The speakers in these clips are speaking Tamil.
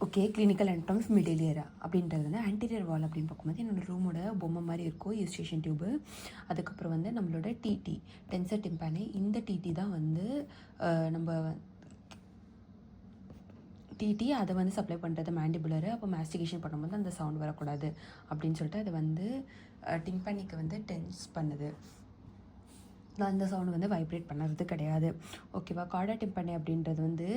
ஓகே, கிளினிக்கல் அனட்டாமிஸ் மிடில் இயர் அப்படின்றது வந்து ஆன்டீரியர் வால் அப்படின்னு பார்க்கும்போது என்னோடய ரூமோட பொம்மை மாதிரி இருக்கும் யூஸ்டேஷன் டியூபு. அதுக்கப்புறம் வந்து நம்மளோட டிடி டென்சர் டிம்பானி. இந்த டிடி தான் வந்து நம்ம டிடி அதை வந்து சப்ளை பண்ணுறது மேண்டிபுலரு. அப்போ மாஸ்டிகேஷன் பண்ணும்போது அந்த சவுண்ட் வரக்கூடாது அப்படின்னு சொல்லிட்டு அதை வந்து டிம்பானிக்கு வந்து டென்ஸ் பண்ணுது. அந்த சவுண்டு வந்து வைப்ரேட் பண்ணுறது கிடையாது. ஓகேவா. கார்டா டிம்பானி அப்படின்றது வந்து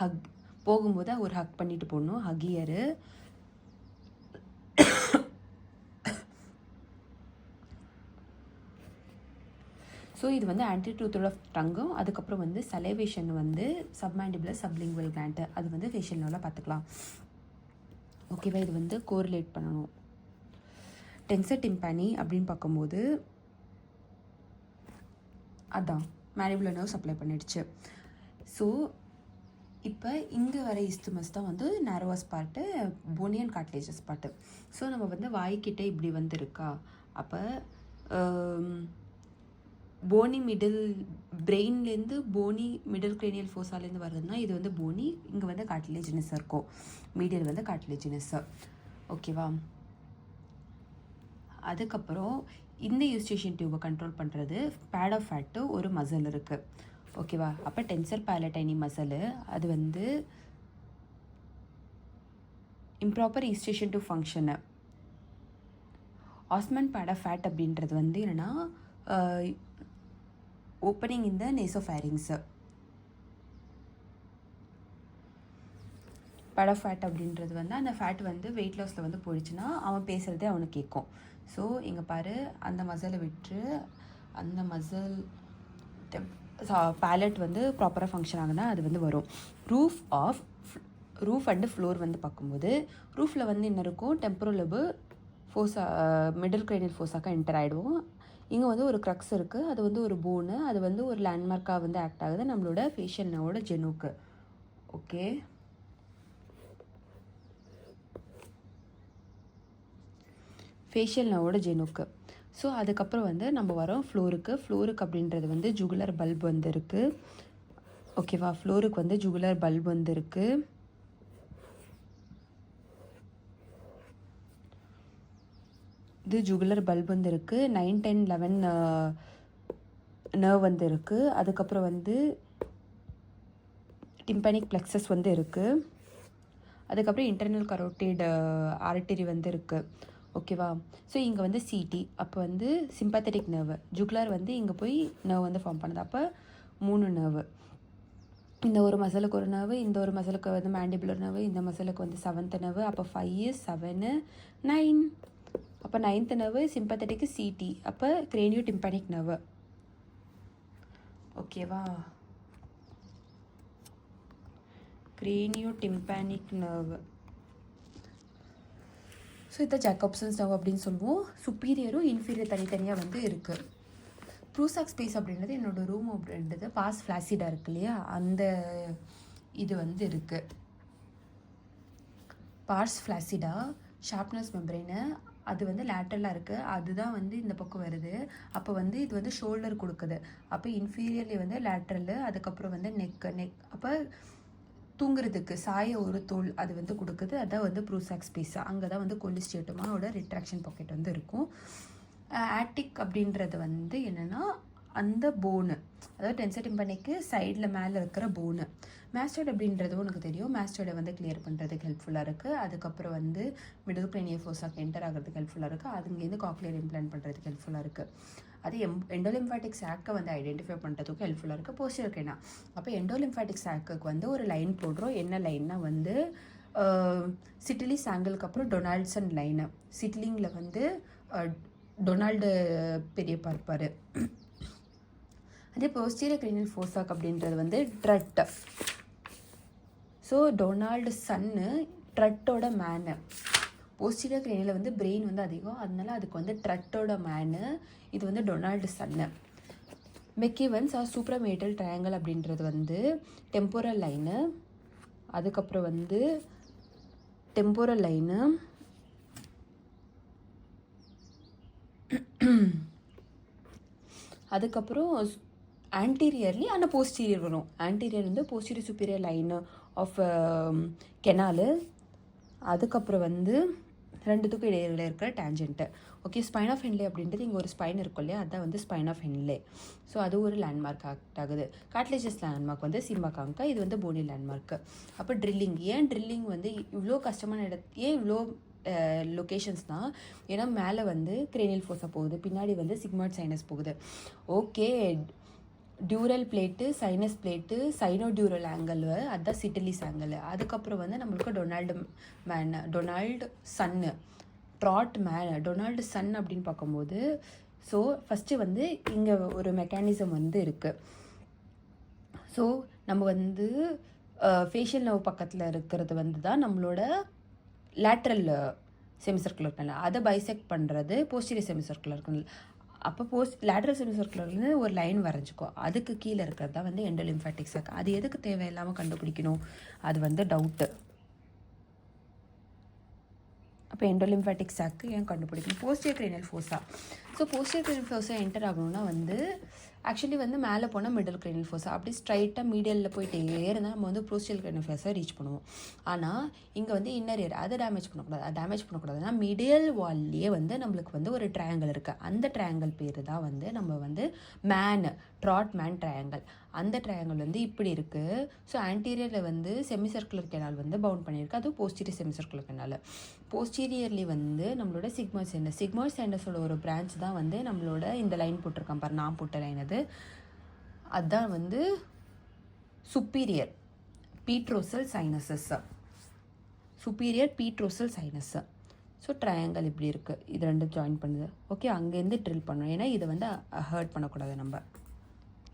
ஹக் போகும்போது ஒரு ஹக் பண்ணிட்டு போடணும், ஹக்கியரு. ஸோ இது வந்து ஆன்டி டூத்தோட டங்கும். அதுக்கப்புறம் வந்து சலைவேஷன் வந்து சப்மாண்டிபுலர் சப்லிங்குவல் கிளாண்ட், அது வந்து ஃபேஷியல் நோவில் பார்த்துக்கலாம். ஓகேவா. இது வந்து கோரிலேட் பண்ணணும். டென்சர் டிம்பானி அப்படின்னு பார்க்கும்போது அதான் மேண்டிபுலர் நர்வ் சப்ளை பண்ணிடுச்சு. ஸோ இப்போ இங்கே வர இஸ்துமஸ் தான் வந்து narrowest part, bony and cartilaginous part. So நம்ம வந்து வாய்க்கிட்டே இப்படி வந்து இருக்கா. அப்போ போனி மிடில் பிரெயின்லேருந்து போனி மிடில் கிரேனியல் ஃபோஸாலேருந்து வர்றதுனா இது வந்து போனி, இங்கே வந்து கார்ட்லேஜினஸ் இருக்கும், மீடியல் வந்து கார்ட்லேஜினஸ். ஓகேவா. அதுக்கப்புறம் இந்த யூஸ்டேஷன் டியூபை கண்ட்ரோல் பண்ணுறது பேட் ஆஃப் ஃபேட்டு ஒரு மசில் இருக்குது. ஓகேவா. அப்போ டென்சர் பேலடைனி மசில் அது வந்து improper eustachian to function. Ostmann pad of fat அப்படின்றது வந்து என்னென்னா ஓப்பனிங் இந்த நேசோஃபேரிங்ஸு. பேட் ஆஃப் ஃபேட் அப்படின்றது வந்து அந்த ஃபேட் வந்து வெயிட் லாஸில் வந்து போயிடுச்சுன்னா அவன் பேசுகிறதே அவனுக்கு கேட்கும். ஸோ இங்கே பாரு, அந்த மசிலை விட்டு அந்த மசில் பேலட் வந்து ப்ராப்பராக ஃபங்க்ஷன் ஆகுனா அது வந்து வரும். ரூஃப் அண்டு ஃப்ளோர் வந்து பார்க்கும்போது ரூஃபில் வந்து என்ன இருக்கும், டெம்பரோலபு ஃபோஸா மிடில் கிரேனியல் ஃபோஸாக்காக என்டர் ஆகிடுவோம். இங்கே வந்து ஒரு க்ரக்ஸ் இருக்குது, அது வந்து ஒரு போனு, அது வந்து ஒரு லேண்ட்மார்க்காக வந்து ஆக்ட் ஆகுது நம்மளோட ஃபேஷியல் நர்வோட ஜெனுக்கு. ஓகே. ஃபேஷியல் நர்வோட ஜெனுக்கு. ஸோ அதுக்கப்புறம் வந்து நம்ம வரோம் ஃப்ளோருக்கு அப்படின்றது வந்து ஜுகுலர் பல்ப் வந்து இருக்குது. ஓகேவா. ஃப்ளோருக்கு வந்து ஜுகுலர் பல்ப் வந்து இருக்குது. இது ஜுகுலர் பல்ப் வந்து இருக்குது. 9, 10, 11 நர்வ் வந்து இருக்குது. அதுக்கப்புறம் வந்து டிம்பானிக் பிளெக்ஸஸ் வந்து இருக்குது. அதுக்கப்புறம் இன்டர்னல் கரோட்டிட் ஆர்டரி வந்து இருக்குது. ஓகேவா. ஸோ இங்கே வந்து சிடி, அப்போ வந்து சிம்பத்தட்டிக் நர்வு. ஜுகுலர் வந்து இங்கே போய் நர்வ் வந்து ஃபார்ம் பண்ணுது. அப்போ 3 நர்வு. இந்த ஒரு மசிலுக்கு ஒரு நர்வு, இந்த ஒரு மசிலுக்கு வந்து மேண்டிபுலர் நர்வு, இந்த மசிலுக்கு வந்து 7th நர்வு. அப்போ 5, 7, 9. அப்போ 9th நர்வு சிம்பத்தட்டிக்கு சிடி, அப்போ கிரேனியோ டிம்பானிக் நர்வு. ஓகேவா. Cranio tympanic nerve. ஸோ இதை ஜாக்கப்சன்ஸ் நர்வ் அப்படின்னு சொல்லுவோம். சுப்பீரியரும் இன்ஃபீரியர் தனித்தனியாக வந்து இருக்குது. ப்ரூசாக் ஸ்பேஸ் அப்படின்றது என்னோடய ரூம் அப்படின்றது பாஸ் ஃப்ளாசிடாக இருக்கு இல்லையா, அந்த இது வந்து இருக்குது. பார்ஸ் ஃப்ளாசிடா ஷார்ப்னஸ் மெம்பரேனு அது வந்து லேட்டரலாக இருக்குது, அதுதான் வந்து இந்த பக்கம் வருது. அப்போ வந்து இது வந்து ஷோல்டர் கொடுக்குது. அப்போ இன்ஃபீரியர்லி வந்து லேட்ரலு, அதுக்கப்புறம் வந்து நெக் அப்போ தூங்குறதுக்கு சாய ஒரு தோல் அது வந்து கொடுக்குது. அதான் வந்து ப்ரூசாக் ஸ்பேஸ். அங்கே தான் வந்து கொலிஸ்டியேட்டமாவோட ரிட்ராக்ஷன் பாக்கெட் வந்து இருக்கும். ஆட்டிக் அப்படின்றது வந்து என்னென்னா அந்த போனு, அதாவது டென்சர் டிம்பானிக்கு சைடில் மேலே இருக்கிற போனு. மாஸ்டாய்டு அப்படின்றது உனக்கு தெரியும், மாஸ்டாய்டை வந்து கிளியர் பண்ணுறதுக்கு ஹெல்ப்ஃபுல்லாக இருக்குது. அதுக்கப்புறம் வந்து மிடில் கிரேனியல் ஃபோஸாக என்டர் ஆகிறதுக்கு ஹெல்ப்ஃபுல்லாக இருக்குது. அதுங்கேருந்து காக்லியர் இம்ப்ளான்ட் பண்ணுறதுக்கு ஹெல்ப்ஃபுல்லாக இருக்குது. அது எண்டோலிம்ஃபாட்டிக் சாக்கை வந்து ஐடென்டிஃபை பண்ணுறதுக்கு ஹெல்ப்ஃபுல்லாக இருக்குது. போஸ்டியர் கிரேனா. அப்போ எண்டோலிம்ஃபாட்டிக் சாக்குக்கு வந்து ஒரு லைன் போடுறோம். என்ன லைன்னா வந்து சிட்டிலி சாங்கிளுக்கு அப்புறம் டொனால்ட்சன் லைனு. சிட்டிலிங்கில் வந்து டொனால்டு பெரியப்பா இருப்பார். அதே போஸ்டீரியர் கிரேனியல் ஃபோஸாக் அப்படின்றது வந்து ட்ரட். ஸோ டொனால்டு சன்னு, ட்ரட்டோட மேனு. போஸ்டீரியர் கிரேனியில் வந்து பிரெயின் வந்து அதிகம், அதனால அதுக்கு வந்து ட்ரட்டோட மேனு, இது வந்து டொனால்டு சன்னு. மெக்கிவன்ஸ் ஆர் சூப்ரமேட்டல் ட்ரையாங்கிள் அப்படின்றது வந்து டெம்போரல் லைனு. அதுக்கப்புறம் வந்து டெம்போரல் லைனு, அதுக்கப்புறம் ஆன்டீரியர்லி ஆனால் போஸ்டீரியர் வரும். ஆன்டீரியர் வந்து போஸ்டீரியர் சுப்பீரியர் லைனு ஆஃப் கெனாலு. அதுக்கப்புறம் வந்து ரெண்டுத்துக்கும் இடையில இருக்கிற டேஞ்சென்ட்டு. ஓகே, ஸ்பைன் ஆஃப் ஹென்லே அப்படின்றது இங்கே ஒரு ஸ்பைன் இருக்கும் இல்லையா, அதுதான் வந்து ஸ்பைன் ஆஃப் ஹென்லே. ஸோ அது ஒரு லேண்ட்மார்க் ஆக்ட் ஆகுது. கார்ட்லேஜஸ் லேண்ட்மார்க் வந்து சிம்பாகாங்கா, இது வந்து போனி லேண்ட்மார்க்கு. அப்போ ட்ரில்லிங், ஏன் ட்ரில்லிங் வந்து இவ்வளோ கஷ்டமான ஏன் இவ்வளோ லொக்கேஷன்ஸ்னால், ஏன்னா மேலே வந்து கிரேனியல் ஃபோர்ஸாக போகுது, பின்னாடி வந்து சிக்மாய்ட் சைனஸ் போகுது. Okay, dual plate, sinus plate, cyano dual angle, அதுதான் சிட்டிலிஸ் ஆங்கிள். அதுக்கப்புறம் வந்து நம்மளுக்கு டொனால்டு சன்னு, ட்ராட் டொனால்டு சன் அப்படின்னு பார்க்கும்போது, ஸோ ஃபஸ்ட்டு வந்து இங்கே ஒரு மெக்கானிசம் வந்து இருக்குது. ஸோ நம்ம வந்து ஃபேஷியல் நர்வ் பக்கத்தில் இருக்கிறது வந்து தான் நம்மளோட லேட்ரல் செமிசர்க்குலர் கனல், அதை பைசெக்ட் பண்ணுறது போஸ்டீரியர் செமிசர்க்குலர் கனல். அப்போ லேட்ரல் செமிசர்க்குலர்லேருந்து ஒரு லைன் வரைஞ்சிக்கோ, அதுக்கு கீழே இருக்கிறது தான் வந்து எண்டோலிம்ஃபாட்டிக் சாக். அது எதுக்கு தேவையில்லாமல் கண்டுபிடிக்கணும், அது வந்து டவுட்டு. அப்போ எண்டோலிம்ஃபாட்டிக் சாக்கு ஏன் கண்டுபிடிக்கணும், posterior cranial fossa. So posterior cranial fossa enter ஆகணும்னா வந்து ஆக்சுவலி வந்து மேலே போனால் மிடில் கிரேனியல் ஃபோர்ஸா, அப்படி ஸ்ட்ரைட்டாக மீடியலில் போயிட்டே இருந்தால் நம்ம வந்து போஸ்டியர் கிரேனியல் ஃபோர்ஸை ரீச் பண்ணுவோம். ஆனால் இங்கே வந்து இன்னர் இயர், அதை டேமேஜ் பண்ணக்கூடாதுன்னா மீடியல் வால்லையே வந்து நம்மளுக்கு வந்து ஒரு ட்ரையாங்கிள் இருக்குது. அந்த ட்ரையாங்கிள் பேர் தான் வந்து நம்ம வந்து ட்ராட் மேன் ட்ரையாங்கிள். அந்த ட்ரையாங்கிள் வந்து இப்படி இருக்குது. ஸோ ஆன்டீரியரில் வந்து செமிசர்க்குலர் கெனால் வந்து பவுண்ட் பண்ணியிருக்கு, அது போஸ்டீரியர் செமிசர்க்குலர் கெனால். போஸ்டீரியர்லி வந்து நம்மளோட சிக்மாய்ட் சைனஸோட ஒரு பிரான்ச் தான் வந்து நம்மளோட இந்த லைன் போட்டிருக்கான் பாரு, நான் போட்ட லைன் அதுதான் வந்து superior petrosal sinuses, superior petrosal sinus. So triangle இப்படி இருக்குது, இது ரெண்டும் ஜாயின் பண்ணுது. ஓகே, அங்கேருந்து ட்ரில் பண்ணணும், ஏன்னா இதை வந்து ஹர்ட் பண்ணக்கூடாது நம்ம.